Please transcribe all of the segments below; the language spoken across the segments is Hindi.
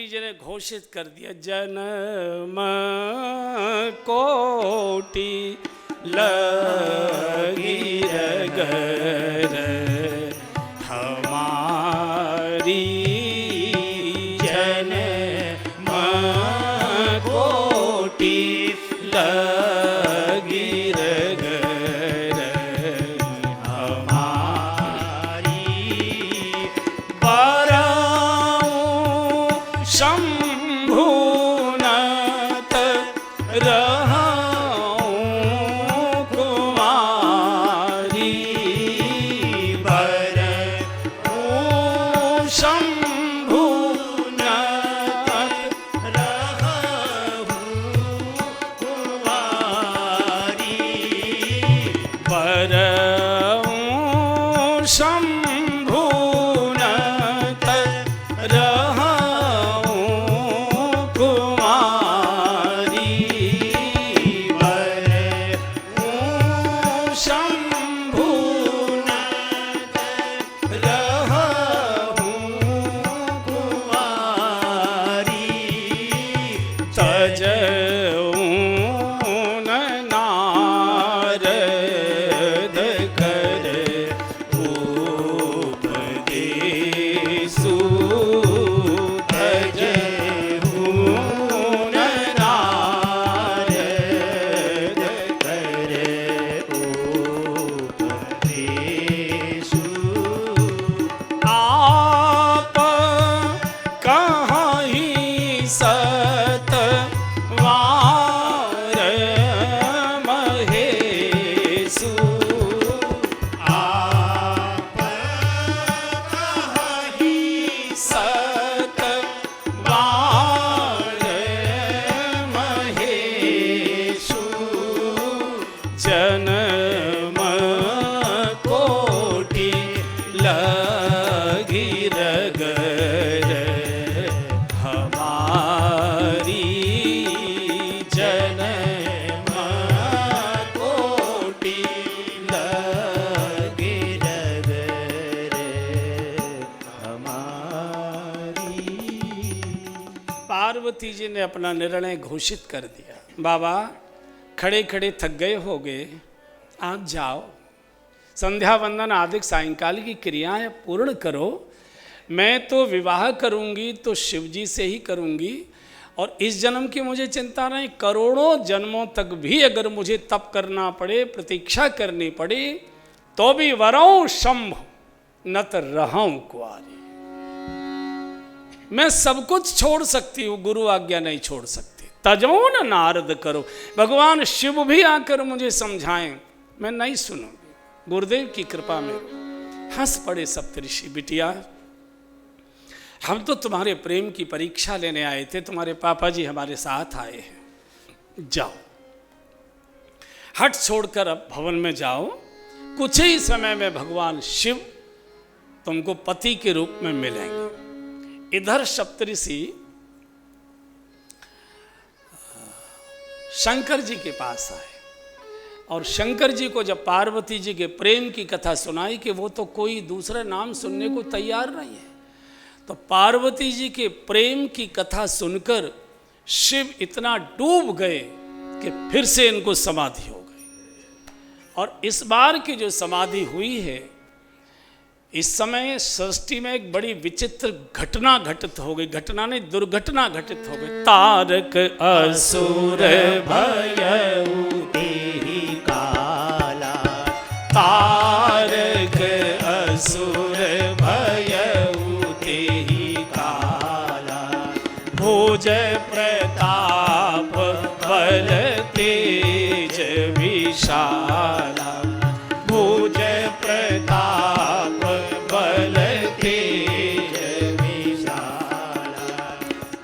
पार्वती जी ने घोषित कर दिया, जन्म कोटि लगी रगर हमारी, जन्म कोटि लगी रगर हमारी, बराऊं शंभुनत रहूं कुमारी, बराऊं शंभुनत रहूं कुमारी, बराऊं शंभुनत रहूं कुमारी, बराऊं शंभुनत रहूं कुमारी, तजऊं न नारद कर उपदेशु, तजऊं न नारद कर उपदेशु, आप कहीं सतवार महेशु, आप कहीं सतवार महेशु, जन्म कोटि लगी रगर हमारी, जन्म कोटि लगी रगर हमारी। पार्वती जी ने अपना निर्णय घोषित कर दिया, बाबा खड़े खड़े थक गए होगे, आप जाओ, संध्या वंदन आदि सायंकाल की क्रियाएं पूर्ण करो, मैं तो विवाह करूंगी तो शिव जी से ही करूंगी, और इस जन्म की मुझे चिंता नहीं, करोड़ों जन्मों तक भी अगर मुझे तप करना पड़े, प्रतीक्षा करनी पड़े, तो भी वरऊं शंभ नत रहूं कुआरी। मैं सब कुछ छोड़ सकती हूँ, गुरु आज्ञा नहीं छोड़ सकती। तजो न नारद करो, भगवान शिव भी आकर मुझे समझाएं, मैं नहीं सुनूंगी। गुरुदेव की कृपा में हंस पड़े सप्तऋषि, बिटिया हम तो तुम्हारे प्रेम की परीक्षा लेने आए थे, तुम्हारे पापा जी हमारे साथ आए हैं, जाओ हट छोड़कर अब भवन में जाओ, कुछ ही समय में भगवान शिव तुमको पति के रूप में मिलेंगे। इधर सप्तऋषि शंकर जी के पास आए, और शंकर जी को जब पार्वती जी के प्रेम की कथा सुनाई कि वो तो कोई दूसरा नाम सुनने को तैयार नहीं है, तो पार्वती जी के प्रेम की कथा सुनकर शिव इतना डूब गए कि फिर से इनको समाधि हो गई। और इस बार की जो समाधि हुई है, इस समय सृष्टि में एक बड़ी विचित्र घटना घटित हो गई, घटना नहीं दुर्घटना घटित हो गई। तारक असुर भयउ देहि काला, तारक असुर भयउ देहि काला, भोज प्रताप बल तेज विशाला, भोज प्रताप बल तेज विशाला,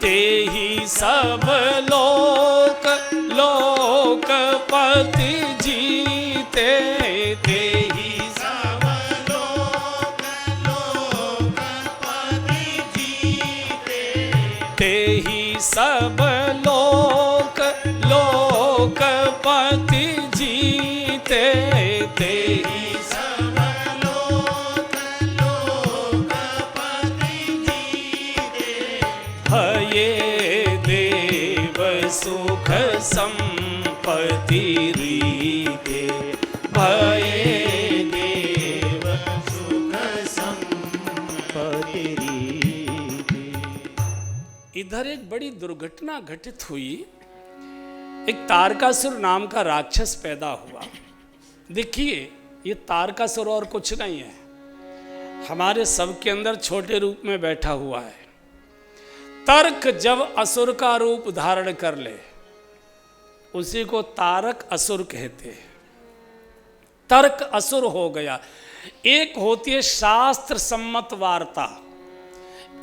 तेहि सब लोक लोकपति जीते, तेहि सब लोक लोकपति जीते, तेहि सब लोक लोकपति जीते, तेहि सब लोक लोकपति जीते, भय पति रीते भये देव सुख संपत्ति रीते। इधर एक बड़ी दुर्घटना घटित हुई। एक तारकासुर नाम का राक्षस पैदा हुआ। देखिए, ये तारकासुर और कुछ नहीं है, हमारे सबके अंदर छोटे रूप में बैठा हुआ है। तर्क जब असुर का रूप धारण कर ले, उसी को तारक असुर कहते हैं। तर्क असुर हो गया। एक होती है शास्त्र सम्मत वार्ता,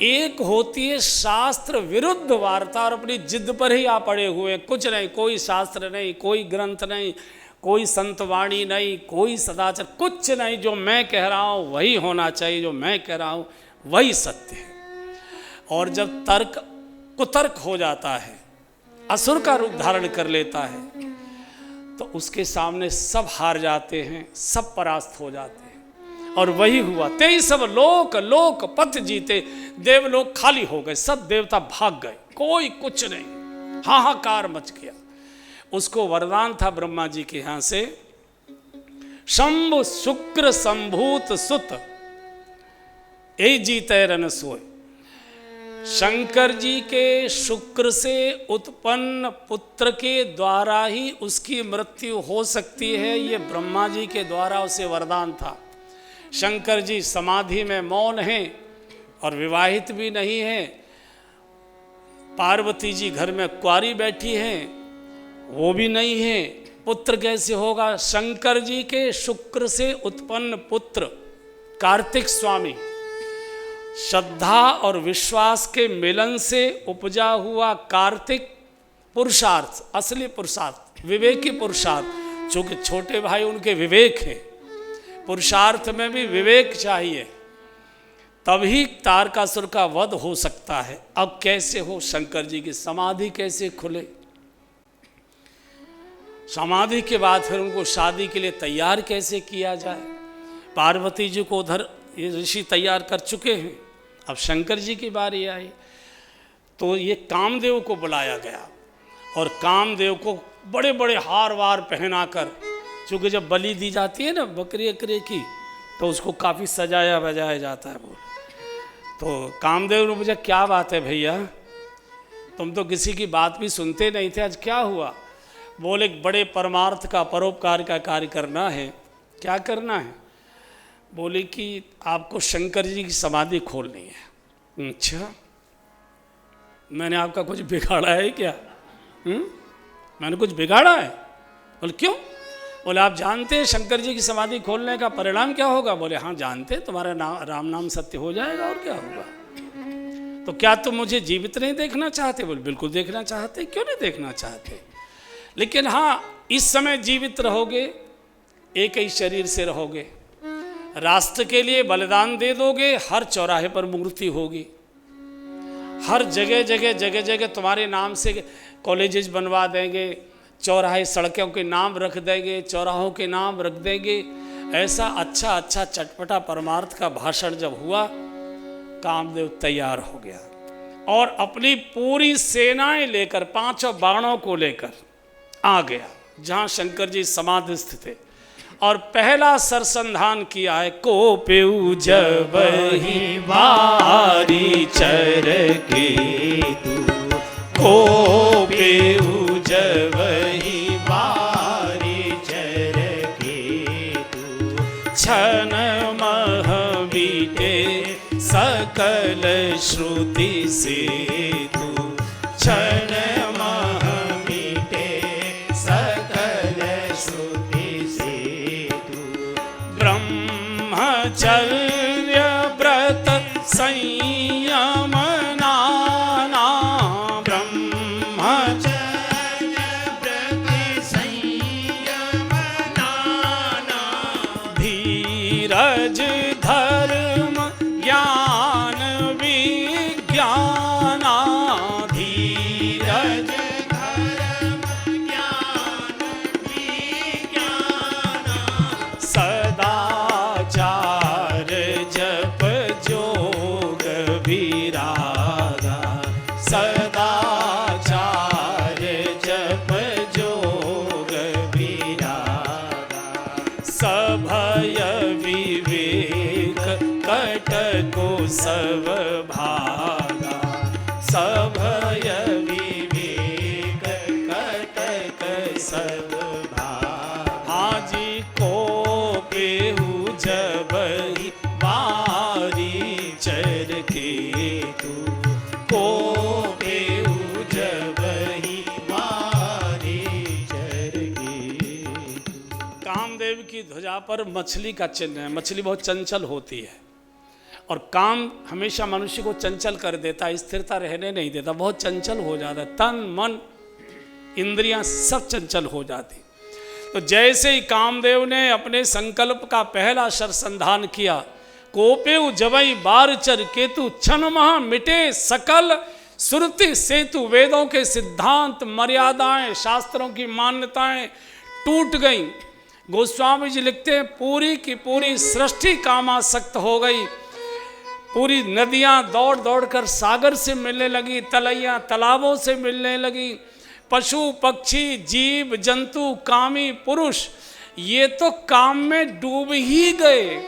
एक होती है शास्त्र विरुद्ध वार्ता, और अपनी जिद पर ही आ पड़े हुए। कुछ नहीं, कोई शास्त्र नहीं, कोई ग्रंथ नहीं, कोई संतवाणी नहीं, कोई सदाचार, कुछ नहीं। जो मैं कह रहा हूँ वही होना चाहिए, जो मैं कह रहा हूँ वही सत्य है। और जब तर्क कुतर्क हो जाता है, असुर का रूप धारण कर लेता है, तो उसके सामने सब हार जाते हैं, सब परास्त हो जाते हैं। और वही हुआ। 23 सब लोक पथ जीते, देवलोक खाली हो गए, सब देवता भाग गए, कोई कुछ नहीं, हाहाकार मच गया। उसको वरदान था ब्रह्मा जी के यहां से, शंभु शुक्र संभूत सुत ए जीते रन सोए। शंकर जी के शुक्र से उत्पन्न पुत्र के द्वारा ही उसकी मृत्यु हो सकती है, ये ब्रह्मा जी के द्वारा उसे वरदान था। शंकर जी समाधि में मौन हैं और विवाहित भी नहीं हैं। पार्वती जी घर में कुंवारी बैठी हैं, वो भी नहीं है। पुत्र कैसे होगा? शंकर जी के शुक्र से उत्पन्न पुत्र कार्तिक स्वामी, श्रद्धा और विश्वास के मिलन से उपजा हुआ कार्तिक पुरुषार्थ, असली पुरुषार्थ, विवेकी पुरुषार्थ। चूंकि छोटे भाई उनके विवेक हैं, पुरुषार्थ में भी विवेक चाहिए, तभी तारकासुर का वध हो सकता है। अब कैसे हो? शंकर जी की समाधि कैसे खुले? समाधि के बाद फिर उनको शादी के लिए तैयार कैसे किया जाए? पार्वती जी को उधर ये ऋषि तैयार कर चुके हैं, अब शंकर जी की बारी आई, तो ये कामदेव को बुलाया गया। और कामदेव को बड़े बड़े हार वार पहनाकर, चूँकि जब बलि दी जाती है ना बकरी अकरी की, तो उसको काफ़ी सजाया बजाया जाता है। बोल तो कामदेव ने मुझे, क्या बात है भैया, तुम तो किसी की बात भी सुनते नहीं थे, आज क्या हुआ? बोले, बड़े परमार्थ का, परोपकार का कार्य करना है। क्या करना है? बोले कि आपको शंकर जी की समाधि खोलनी है। अच्छा, मैंने आपका कुछ बिगाड़ा है क्या? मैंने कुछ बिगाड़ा है? बोले क्यों? बोले आप जानते हैं शंकर जी की समाधि खोलने का परिणाम क्या होगा? बोले हाँ जानते, तुम्हारा राम नाम सत्य हो जाएगा, और क्या होगा। तो क्या तुम मुझे जीवित नहीं देखना चाहते? बोले बिल्कुल देखना चाहते। क्यों नहीं देखना चाहते? लेकिन हाँ, इस समय जीवित रहोगे, एक ही शरीर से रहोगे, राष्ट्र के लिए बलिदान दे दोगे, हर चौराहे पर मूर्ति होगी, हर जगह जगह जगह जगह तुम्हारे नाम से कॉलेजेस बनवा देंगे, चौराहे सड़कों के नाम रख देंगे, चौराहों के नाम रख देंगे। ऐसा अच्छा अच्छा चटपटा परमार्थ का भाषण जब हुआ, कामदेव तैयार हो गया और अपनी पूरी सेनाएं लेकर, 5 बाणों को लेकर आ गया जहाँ शंकर जी समाधिस्थ थे। और पहला सरसंधान किया है, को पेऊ जब ही वारी चर के तू, को पेऊ जब ही वारी चर के तू, छन मह बीटे सकल श्रुति से तू, छन मह बीटे सकल श्रुति से तू, ब्रह्मचर्य व्रत संयम नाना, ब्रह्मचर्य व्रत संयम नाना, धीरज धर्म ज्ञान विज्ञाना, धीरज धर्म ज्ञान विज्ञाना, सदाचार जप जोग विरागा, सदाचार जप जोग सब भागा, सभय विवेक कतक सब भागा। हाजी को पेहु जबहि बारी चर के तू, को पेहु जबहि बारी चर के तू। कामदेव की ध्वजा पर मछली का चिन्ह है। मछली बहुत चंचल होती है और काम हमेशा मनुष्य को चंचल कर देता है, स्थिरता रहने नहीं देता, बहुत चंचल हो जाता है, तन मन इंद्रियां सब चंचल हो जाती। तो जैसे ही कामदेव ने अपने संकल्प का पहला शरसंधान किया, कोपेउ जबई बारचर केतु, क्षण महा मिटे सकल श्रुति सेतु। वेदों के सिद्धांत, मर्यादाएं, शास्त्रों की मान्यताएं टूट गईं। गोस्वामी जी लिखते हैं पूरी की पूरी सृष्टि कामासक्त हो गई। पूरी नदियां दौड़ दौड़ कर सागर से मिलने लगी, तलैया तालाबों से मिलने लगी। पशु पक्षी जीव जंतु कामी पुरुष ये तो काम में डूब ही गए।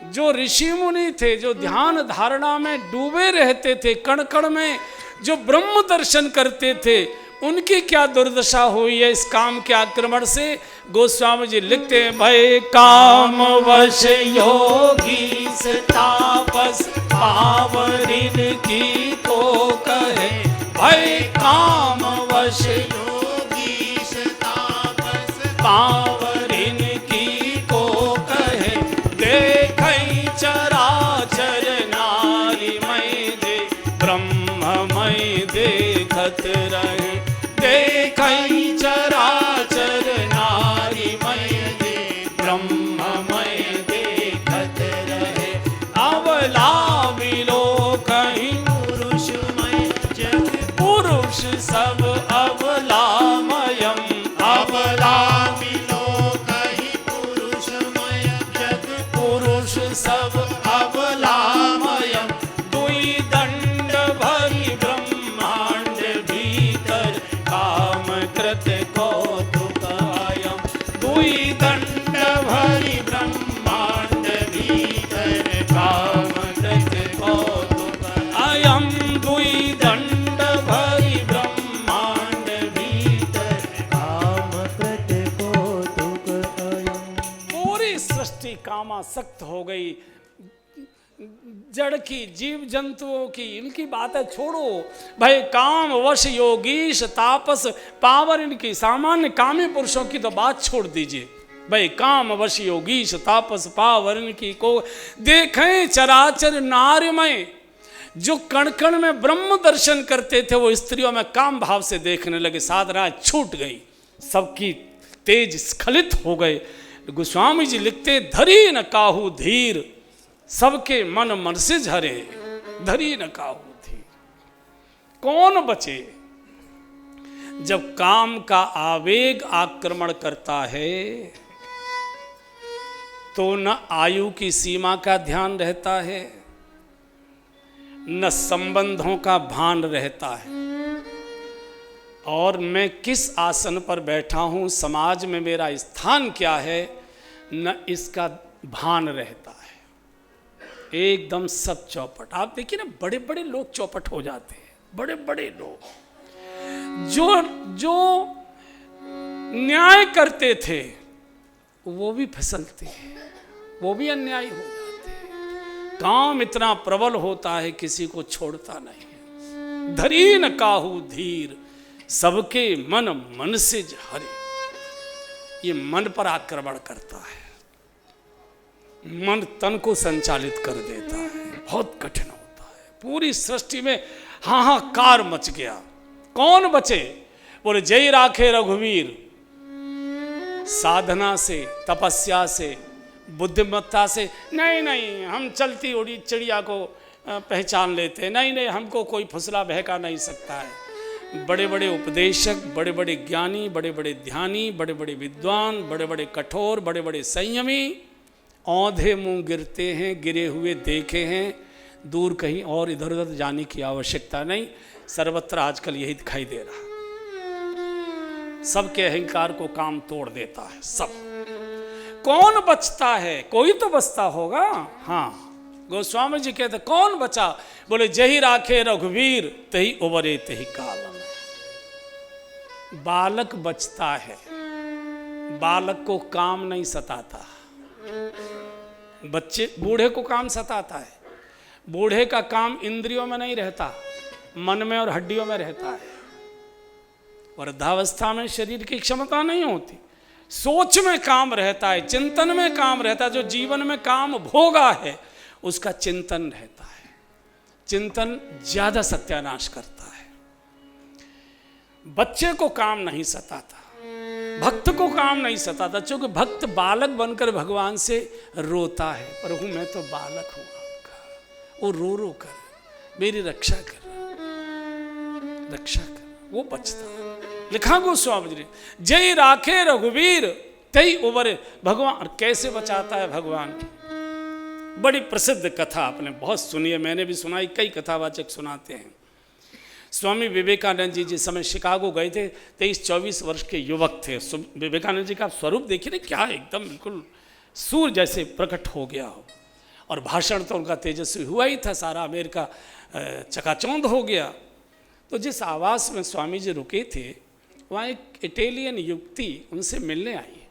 जो ऋषि मुनि थे, जो ध्यान धारणा में डूबे रहते थे, कण कण में जो ब्रह्म दर्शन करते थे, उनकी क्या दुर्दशा हुई है इस काम के आक्रमण से। गोस्वामी जी लिखते हैं भय काम वश योगी तापस पावरिन की को कहे। भय काम वश योगी तापस पावरिन की को कहे। देखई चराचर नारी मय दे ब्रह्ममय देखत रहे। देखई चराचर नारी मय दे ब्रह्ममय देखत रहे। अवला विलोकहि पुरुषमय जग, पुरुष सब अवलामयम्। अवला विलोकहि पुरुषमय जग, पुरुष सब अवलामयम्। दुई दंड भरी ब्रह्मांड भीतर, काम कृत कौतुक अयम्। दुई दंड भरी ब्रह्मांड भीतर, काम कृत कौतुक अयम्। दुई दंड भरी ब्रह्मांड भीतर, काम कृत कौतुक अयम्। पूरी सृष्टि कामासक्त हो गई। जड़ की, जीव जंतुओं की, इनकी बातें छोड़ो। भाई काम वश योगीश तापस पावर, इनकी सामान्य कामी पुरुषों की तो बात छोड़ दीजिए। भाई काम वश योगीश तापस पावर इनकी को देखें चराचर नार्यमय। जो कण कण में ब्रह्म दर्शन करते थे वो स्त्रियों में काम भाव से देखने लगे। साधना छूट गई, सबकी तेज स्खलित हो गए। गोस्वामी जी लिखते धरी न काहू धीर, सबके मन मन से झरे। धरी न काहू धीर, कौन बचे जब काम का आवेग आक्रमण करता है तो न आयु की सीमा का ध्यान रहता है, न संबंधों का भान रहता है, और मैं किस आसन पर बैठा हूं, समाज में मेरा स्थान क्या है, न इसका भान रहता है। एकदम सब चौपट। आप देखिए ना, बड़े बड़े लोग चौपट हो जाते हैं। बड़े बड़े लोग जो न्याय करते थे वो भी फिसलते हैं, वो भी अन्यायी हो जाते हैं। काम इतना प्रबल होता है किसी को छोड़ता नहीं है। धरी न काहू धीर, सबके मन मन से हरे। ये मन पर आक्रमण करता है, मन तन को संचालित कर देता है, बहुत कठिन होता है। पूरी सृष्टि में हाहाकार मच गया। कौन बचे? बोले जय राखे रघुवीर। साधना से, तपस्या से, बुद्धिमत्ता से नहीं नहीं, हम चलती उड़ी चिड़िया को पहचान लेते, नहीं नहीं, हमको कोई फुसला बहका नहीं सकता है। बड़े बड़े उपदेशक, बड़े बड़े ज्ञानी, बड़े बड़े ध्यानी, बड़े बड़े विद्वान, बड़े बड़े कठोर, बड़े बड़े संयमी औंधे मुंह गिरते हैं, गिरे हुए देखे हैं। दूर कहीं और इधर उधर जाने की आवश्यकता नहीं। सर्वत्र आजकल यही दिखाई दे रहा। सबके अहंकार को काम तोड़ देता है। सब कौन बचता है? कोई तो बचता होगा। हाँ, गोस्वामी जी कहते कौन बचा? बोले जही राखे रघुवीर तही उबरे तही काल में। बालक बचता है, बालक को काम नहीं सताता। बच्चे बूढ़े को काम सताता है। बूढ़े का काम इंद्रियों में नहीं रहता, मन में और हड्डियों में रहता है। वृद्धावस्था में शरीर की क्षमता नहीं होती, सोच में काम रहता है, चिंतन में काम रहता है। जो जीवन में काम भोगा है उसका चिंतन रहता है। चिंतन ज्यादा सत्यानाश करता है। बच्चे को काम नहीं सताता, भक्त को काम नहीं सताता, क्योंकि भक्त बालक बनकर भगवान से रोता है, प्रभु मैं तो बालक हूं आपका। वो रो रो कर मेरी रक्षा कर, रक्षा कर, वो बचता है। लिखा गोस्वामी जी ने जय राखे रघुवीर तई उबरे। भगवान कैसे बचाता है भगवान? बड़ी प्रसिद्ध कथा आपने बहुत सुनी है, मैंने भी सुनाई, कई कथावाचक सुनाते हैं। स्वामी विवेकानंद जी जिस समय शिकागो गए थे, 23-24 वर्ष के युवक थे। विवेकानंद जी का स्वरूप देखिए ना, क्या एकदम बिल्कुल सूर्य जैसे प्रकट हो गया हो। और भाषण तो उनका तेजस्वी हुआ ही था, सारा अमेरिका चकाचौंध हो गया। तो जिस आवास में स्वामी जी रुके थे, वहाँ एक इटालियन युवती उनसे मिलने आई।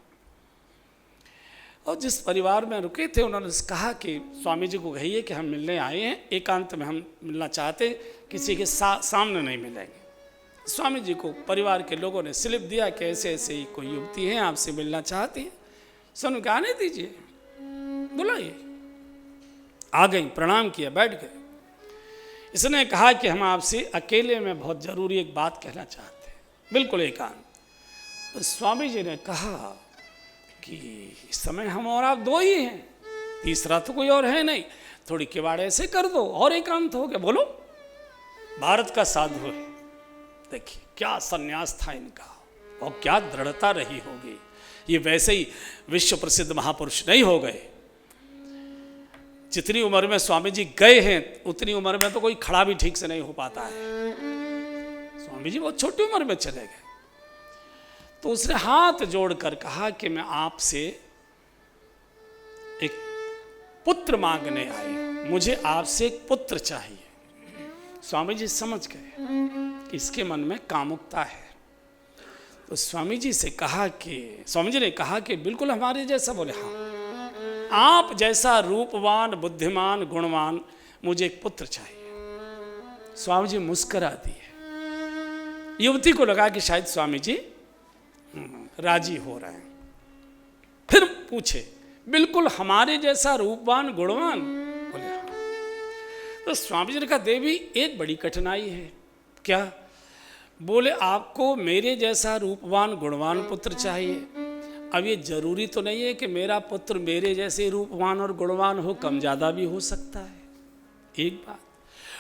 और जिस परिवार में रुके थे उन्होंने कहा कि स्वामी जी को कहिए कि हम मिलने आए हैं, एकांत में हम मिलना चाहते, किसी के सामने नहीं मिलेंगे। स्वामी जी को परिवार के लोगों ने स्लिप दिया कि ऐसे ऐसे ही कोई युवती है आपसे मिलना चाहती है, सुन के आने दीजिए, बुलाइए। आ गई, प्रणाम किया, बैठ गए। इसने कहा कि हम आपसे अकेले में बहुत जरूरी एक बात कहना चाहते हैं, बिल्कुल एकांत। तो स्वामी जी ने कहा कि इस समय हम और आप दो ही हैं, तीसरा तो कोई और है नहीं, थोड़ी किवाड़ ऐसे कर दो और एकांत हो गया। बोलो, भारत का साधु है, देखिए क्या संन्यास था इनका और क्या दृढ़ता रही होगी। ये वैसे ही विश्व प्रसिद्ध महापुरुष नहीं हो गए। जितनी उम्र में स्वामी जी गए हैं उतनी उम्र में तो कोई खड़ा भी ठीक से नहीं हो पाता है। स्वामी जी बहुत छोटी उम्र में चले गए। तो उसने हाथ जोड़कर कहा कि मैं आपसे एक पुत्र मांगने आई हूं, मुझे आपसे एक पुत्र चाहिए। स्वामी जी समझ गए कि इसके मन में कामुकता है। तो स्वामी जी से कहा कि स्वामी जी ने कहा कि बिल्कुल हमारे जैसा। बोले हाँ, आप जैसा रूपवान, बुद्धिमान, गुणवान, मुझे एक पुत्र चाहिए। स्वामी जी मुस्कुरा दिए। युवती को लगा कि शायद स्वामी जी राजी हो रहे हैं। फिर पूछे, बिल्कुल हमारे जैसा रूपवान, गुणवान? बोले हाँ। तो स्वामी जी ने कहा, देवी एक बड़ी कठिनाई है। क्या? बोले आपको मेरे जैसा रूपवान, गुणवान पुत्र चाहिए। अब ये जरूरी तो नहीं है कि मेरा पुत्र मेरे जैसे रूपवान और गुणवान हो, कम ज़्यादा भी हो सकता है, एक बात।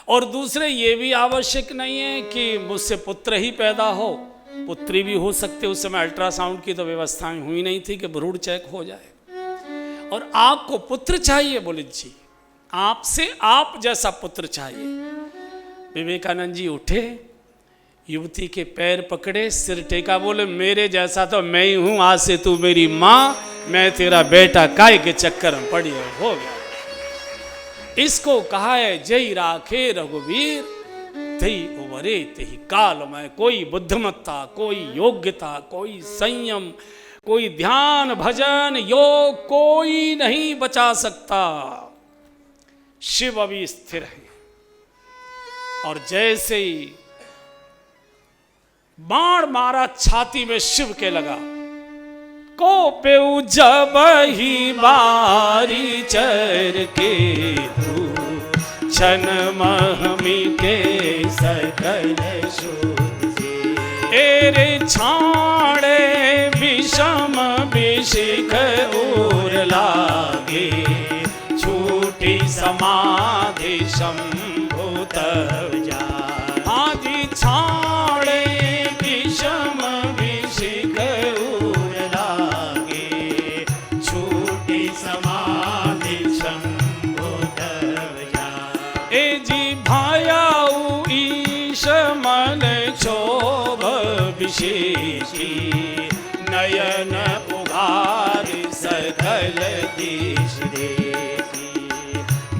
और दूसरे ये भी आवश्यक नहीं है कि मुझसे पुत्र ही पैदा हो, पुत्री भी हो सकते। उस समय अल्ट्रासाउंड की तो व्यवस्थाएं हुई नहीं थी कि भ्रूण चेक हो जाए। और आपको पुत्र चाहिए? बोले जी, आपसे आप जैसा पुत्र चाहिए। विवेकानंद जी उठे, युवती के पैर पकड़े, सिर टेका, बोले मेरे जैसा तो मैं ही हूं, आज से तू मेरी माँ, मैं तेरा बेटा, काय के चक्कर में पड़ी हो गया। इसको कहा है जय राखे रघुवीर तही उबरे तही काल में। कोई बुद्धिमत्ता, कोई योग्यता, कोई संयम, कोई ध्यान, भजन, योग कोई नहीं बचा सकता। शिव अभी स्थिर है। और जैसे ही बाण मारा छाती में शिव के लगा, को पेऊ जब ही बारी चर के तू छन महमी के सकल एरे छाड़े विषम विशिख उर लागे, छूटी समाधि शंभुत जा। आदि छाड़े विषम विशिख उर लागे, छूटी समाधि शंभुत जा। ए जी भायाऊ ईश मन क्षोभ विशेषी, नयन उघार सकल दिश देखी।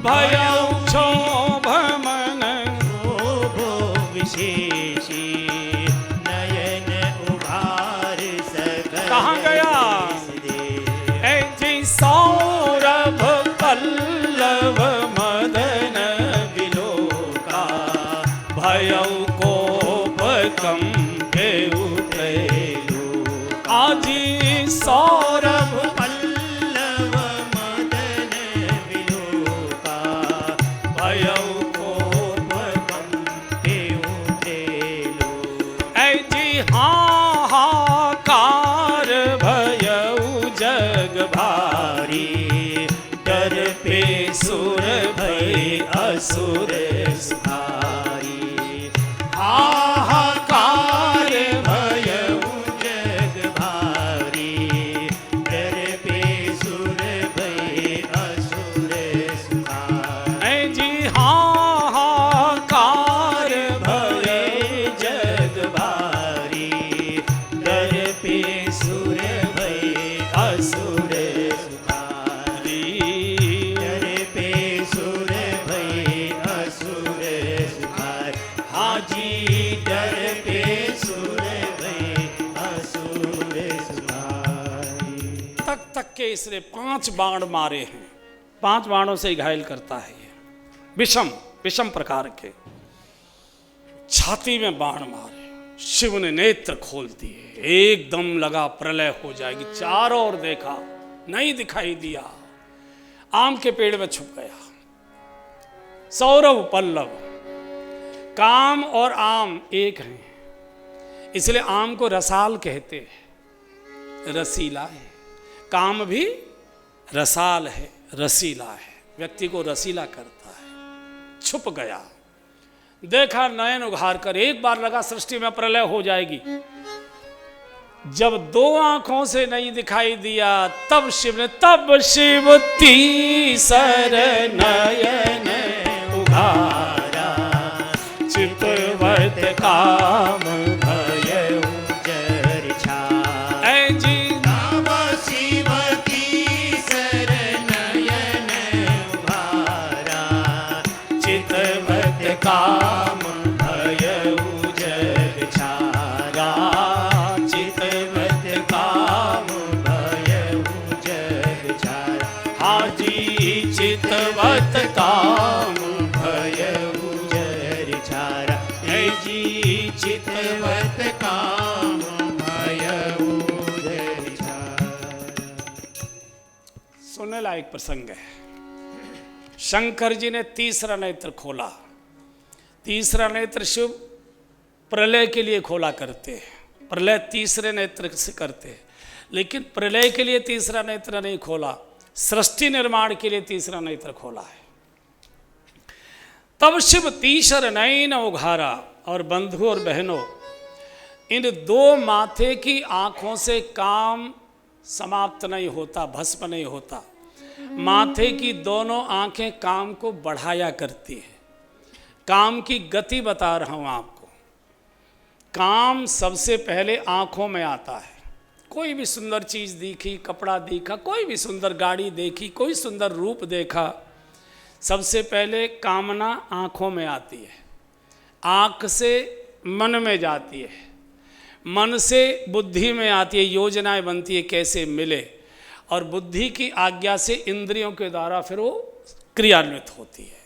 भयउ क्षोभ मन शोभो विशेषी नयन उभार सकल कहाँ गया ऐ सौरभ पल्लव मदन विलोका भयउ कोप कंपे उतरेलो आजी सौरभ पल्लव मदन विलोका भयउ कोप कंपे उतरेलो ऐ जी हाहाकार भयउ जग भारी डर पे सुर भय असुर सुधारी हाहाकार भयउ जग भारी डर पे सुर भय असुर सुधारी ऐ जी हाहाकार भय जग भारी डर पे सुर भय असुर सुधारी डर पे सुर भय असुर सुधारी हाजी डर पे सुर भय असुर सुधारी तक तक के इसने 5 बाण मारे हैं, 5 बाणों से ही घायल करता है ये विषम विषम प्रकार के। छाती में बाण मारे, शिव ने नेत्र खोल दिए, एकदम लगा प्रलय हो जाएगी। चारों ओर देखा, नहीं दिखाई दिया, आम के पेड़ में छुप गया। सौरभ पल्लव, काम और आम एक हैं, इसलिए आम को रसाल कहते हैं, रसीला है। काम भी रसाल है, रसीला है, व्यक्ति को रसीला करता है। छुप गया, देखा नयन उघार कर, एक बार लगा सृष्टि में प्रलय हो जाएगी। जब 2 आंखों से नहीं दिखाई दिया, तब शिव तीसर नयन उघारा चितवत काम भयउ जर छाया ऐ जी नाम शिव तीसर नयन उघारा चितवत काम भयउ जर छाया चितवत काम भयउ जर छाया हाजी चितवत काम भयउ जर छाया ऐ जी चितवत काम भयउ जर छाया। सुनने लायक प्रसंग है। शंकर जी ने तीसरा नेत्र खोला। तीसरा नेत्र शिव प्रलय के लिए खोला करते हैं, प्रलय तीसरे नेत्र से करते हैं, लेकिन प्रलय के लिए तीसरा नेत्र नहीं खोला, सृष्टि निर्माण के लिए तीसरा नेत्र खोला है। तब शिव तीसर नयन उघारा। और बंधु और बहनों, इन 2 माथे की आंखों से काम समाप्त नहीं होता, भस्म नहीं होता। माथे की दोनों आंखें काम को बढ़ाया करती है। काम की गति बता रहा हूं आपको। काम सबसे पहले आंखों में आता है। कोई भी सुंदर चीज दिखी, कपड़ा देखा, कोई भी सुंदर गाड़ी देखी, कोई सुंदर रूप देखा, सबसे पहले कामना आंखों में आती है, आंख से मन में जाती है, मन से बुद्धि में आती है, योजनाएं बनती है कैसे मिले, और बुद्धि की आज्ञा से इंद्रियों के द्वारा फिर वो क्रियान्वित होती है।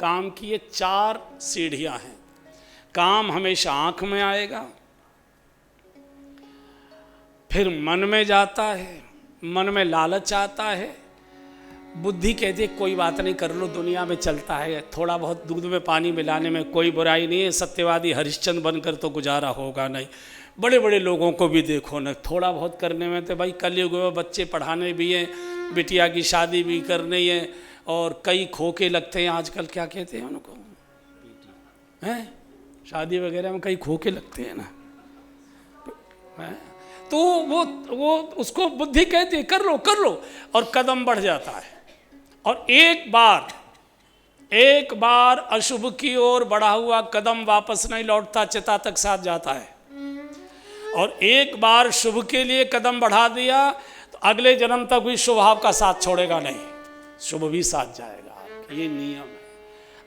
काम की ये 4 सीढ़ियां हैं। काम हमेशा आंख में आएगा, फिर मन में जाता है, मन में लालच आता है, बुद्धि कहती है कोई बात नहीं, कर लो, दुनिया में चलता है, थोड़ा बहुत दूध में पानी मिलाने में कोई बुराई नहीं है, सत्यवादी हरिश्चंद्र बनकर तो गुजारा होगा नहीं। बड़े बड़े लोगों को भी देखो ना, थोड़ा बहुत करने में तो भाई कलयुग में बच्चे पढ़ाने भी हैं, बिटिया की शादी भी करनी है, और कई खोखे लगते हैं आजकल, क्या कहते हैं उनको, हैं शादी वगैरह में कई खोखे लगते हैं ना, हैं? तो वो उसको बुद्धि कहती है कर लो कर लो, और कदम बढ़ जाता है। और एक बार अशुभ की ओर बढ़ा हुआ कदम वापस नहीं लौटता, चिता तक साथ जाता है। और एक बार शुभ के लिए कदम बढ़ा दिया तो अगले जन्म तक भी शुभ भाव का साथ छोड़ेगा नहीं, शुभ भी साथ जाएगा। ये नियम है।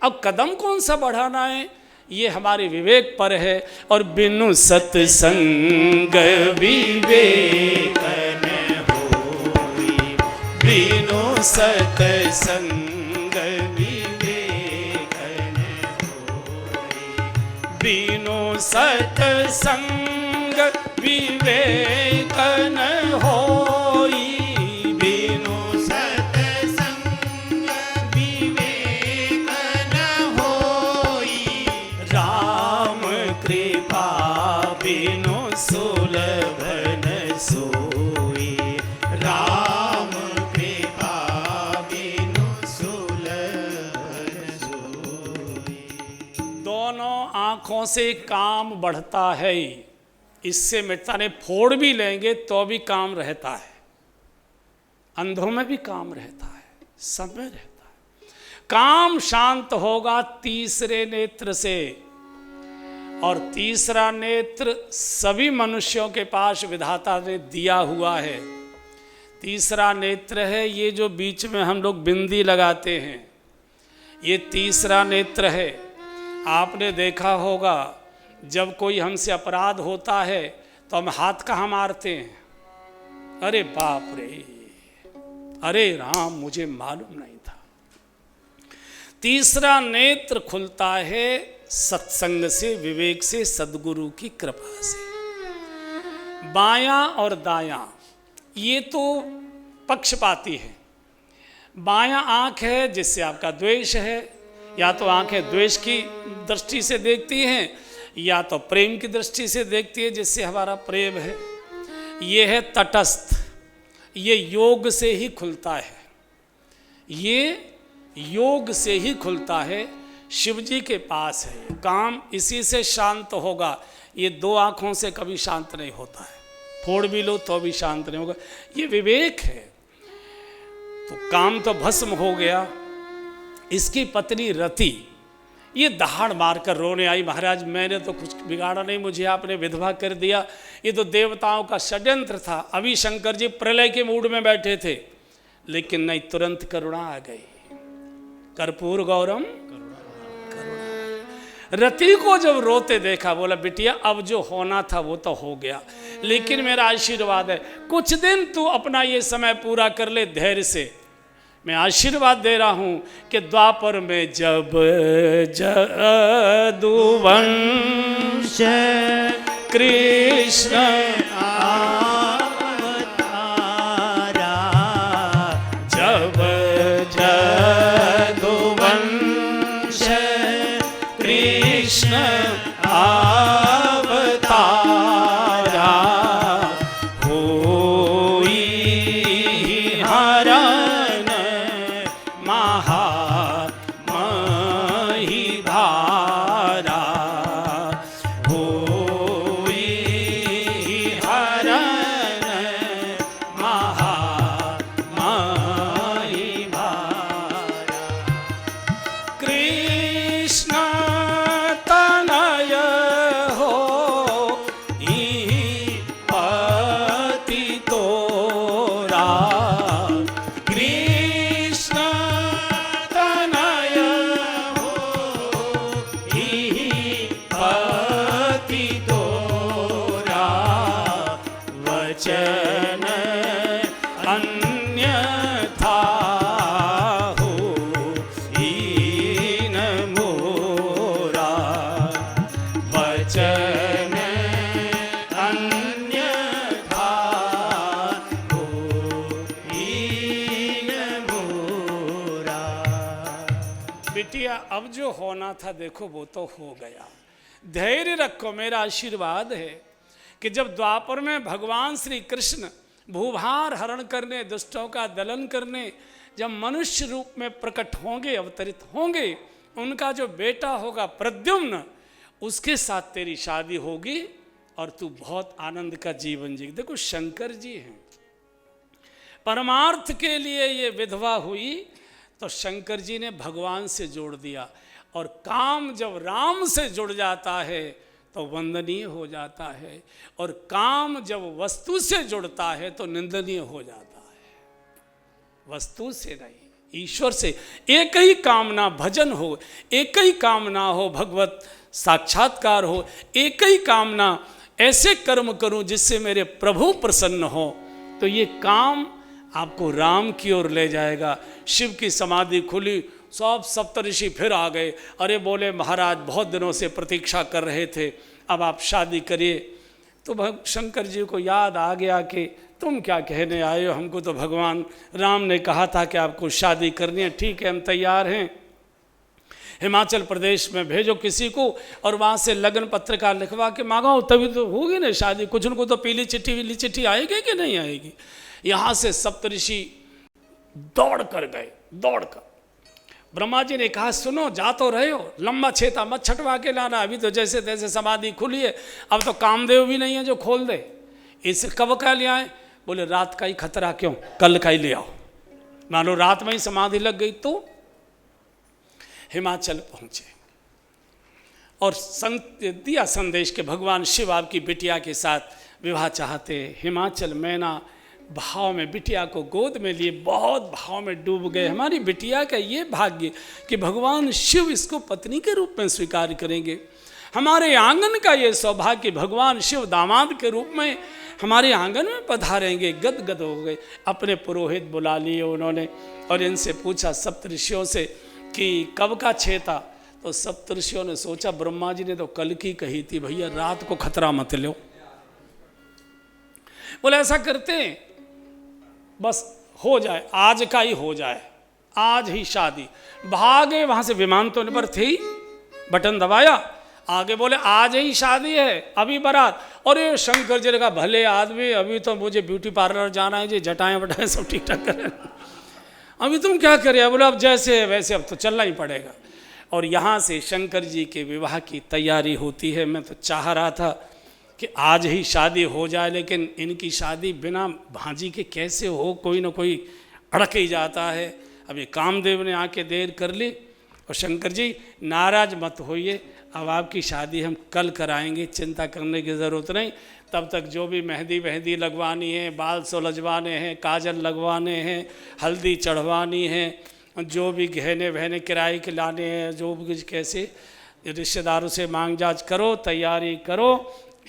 अब कदम कौन सा बढ़ाना है, ये हमारे विवेक पर है। और बिनु सत्संग विवेक न होई, बिनु सत्संग विवेक न होई, बिनु सत्संग विवेक न होई, बिनु सत्संग विवेक न होई, राम कृपा बिनु सुलभ न सोई, राम कृपा बिनु सुलभ न सोई। दोनों आँखों से काम बढ़ता है, इससे मिटता नहीं। फोड़ भी लेंगे तो भी काम रहता है, अंधों में भी काम रहता है, सब में रहता है। काम शांत होगा तीसरे नेत्र से, और तीसरा नेत्र सभी मनुष्यों के पास विधाता ने दिया हुआ है। तीसरा नेत्र है ये जो बीच में हम लोग बिंदी लगाते हैं, ये तीसरा नेत्र है। आपने देखा होगा जब कोई हमसे अपराध होता है तो हम हाथ कहाँ मारते हैं, अरे बाप रे, अरे राम मुझे मालूम नहीं था। तीसरा नेत्र खुलता है सत्संग से, विवेक से, सद्गुरु की कृपा से। बायां और दायां ये तो पक्षपाती है। बायां आंख है जिससे आपका द्वेष है, या तो आंखें द्वेष की दृष्टि से देखती हैं या तो प्रेम की दृष्टि से देखती है जिससे हमारा प्रेम है। ये है तटस्थ, ये योग से ही खुलता है, ये योग से ही खुलता है, शिव जी के पास है। काम इसी से शांत होगा। ये दो आँखों से कभी शांत नहीं होता है, फोड़ भी लो तो भी शांत नहीं होगा। ये विवेक है। तो काम तो भस्म हो गया। इसकी पत्नी रति ये दहाड़ मारकर रोने आई, महाराज मैंने तो कुछ बिगाड़ा नहीं, मुझे आपने विधवा कर दिया, ये तो देवताओं का षड्यंत्र था। अभी शंकर जी प्रलय के मूड में बैठे थे, लेकिन नहीं, तुरंत करुणा आ गई। कर्पूर गौरम करुणा। रति को जब रोते देखा, बोला बिटिया अब जो होना था वो तो हो गया, लेकिन मेरा आशीर्वाद है, कुछ दिन तू अपना ये समय पूरा कर ले धैर्य से। मैं आशीर्वाद दे रहा हूं कि द्वापर में जब जदुवंश कृष्ण अवतारा, जब जदुवंश कृष्ण अवतारा, होई हरण महामही भारा, होई हरण महामही भारा। कृष्ण तनय हो ई पति तोरा, कृष्ण तनय हो ई पति तोरा, वचन अन्यथा हो हीन मोरा, वचन अन्यथा हो हीन मोरा। बिटिया अब जो होना था देखो वो तो हो गया, धैर्य रखो। मेरा आशीर्वाद है कि जब द्वापर में भगवान श्री कृष्ण भूभार हरण करने, दुष्टों का दलन करने जब मनुष्य रूप में प्रकट होंगे, अवतरित होंगे, उनका जो बेटा होगा प्रद्युम्न, उसके साथ तेरी शादी होगी और तू बहुत आनंद का जीवन जी। देखो शंकर जी हैं, परमार्थ के लिए ये विधवा हुई तो शंकर जी ने भगवान से जोड़ दिया। और काम जब राम से जुड़ जाता है तो वंदनीय हो जाता है, और काम जब वस्तु से जुड़ता है तो निंदनीय हो जाता है। वस्तु से नहीं, ईश्वर से एक ही कामना भजन हो, एक ही कामना हो भगवत साक्षात्कार हो, एक ही कामना ऐसे कर्म करूं जिससे मेरे प्रभु प्रसन्न हो, तो ये काम आपको राम की ओर ले जाएगा। शिव की समाधि खुली, सब सप्तऋषि फिर आ गए। अरे बोले महाराज बहुत दिनों से प्रतीक्षा कर रहे थे, अब आप शादी करिए। तो शंकर जी को याद आ गया कि तुम क्या कहने आए हो, हमको तो भगवान राम ने कहा था कि आपको शादी करनी है। ठीक है, हम तैयार हैं, हिमाचल प्रदेश में भेजो किसी को और वहाँ से लगन पत्रिका लिखवा के मांगाओ, तभी तो होगी ना शादी। कुछ उनको तो पीली चिट्ठी वीली चिट्ठी आएगी कि नहीं आएगी। यहाँ से सप्तऋषि दौड़ कर गए, दौड़ कर। ब्रह्मा जी ने कहा सुनो, जा तो रहे हो, लंबा छेता मत छटवा के लाना, अभी तो जैसे तैसे समाधि खुली है, अब तो कामदेव भी नहीं है जो खोल दे। इसे कब का ले आए? बोले रात का ही खतरा क्यों, कल का ही ले आओ। मानो रात में ही समाधि लग गई। तो हिमाचल पहुंचे और दिया संदेश के भगवान शिव आपकी बिटिया के साथ विवाह चाहते। हिमाचल मैना भाव में बिटिया को गोद में लिए बहुत भाव में डूब गए। हमारी बिटिया का ये भाग्य कि भगवान शिव इसको पत्नी के रूप में स्वीकार करेंगे। हमारे आंगन का ये सौभाग्य भगवान शिव दामाद के रूप में हमारे आंगन में पधारेंगे। गदगद हो गए। अपने पुरोहित बुला लिए उन्होंने और इनसे पूछा सप्तऋषियों से कि कब का छेता। तो सप्तऋषियों ने सोचा ब्रह्मा जी ने तो कल की कही थी, भैया रात को खतरा मत लो। बोले ऐसा करते हैं, बस हो जाए, आज का ही हो जाए, आज ही शादी। भागे वहां से, विमान तो पर थे ही, बटन दबाया, आगे बोले आज ही शादी है, अभी बारात। और ये शंकर जी ने कहा भले आदमी, अभी तो मुझे ब्यूटी पार्लर जाना है जी, जटाएं वटाएं सब ठीक ठाक करें, अभी तुम क्या करें। बोले अब जैसे है वैसे अब तो चलना ही पड़ेगा। और यहाँ से शंकर जी के विवाह की तैयारी होती है। मैं तो चाह रहा था कि आज ही शादी हो जाए, लेकिन इनकी शादी बिना भांजी के कैसे हो, कोई ना कोई अड़क ही जाता है। अभी कामदेव ने आके देर कर ली। और शंकर जी नाराज मत होइए, अब आपकी शादी हम कल कराएंगे, चिंता करने की ज़रूरत नहीं। तब तक जो भी मेहंदी वहंदी लगवानी है, बाल सुलझवाने हैं, काजल लगवाने हैं, हल्दी चढ़वानी है, जो भी गहने वहने किराए के लाने हैं, जो भी कैसे रिश्तेदारों से मांग जांच करो, तैयारी करो।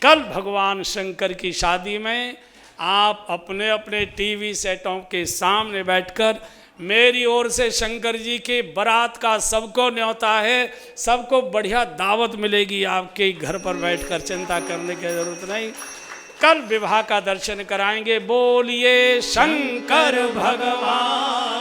कल भगवान शंकर की शादी में आप अपने अपने टीवी सेटों के सामने बैठकर मेरी ओर से शंकर जी के बारात का सबको न्योता है, सबको बढ़िया दावत मिलेगी आपके घर पर बैठकर, चिंता करने की जरूरत नहीं। कल विवाह का दर्शन कराएंगे। बोलिए शंकर भगवान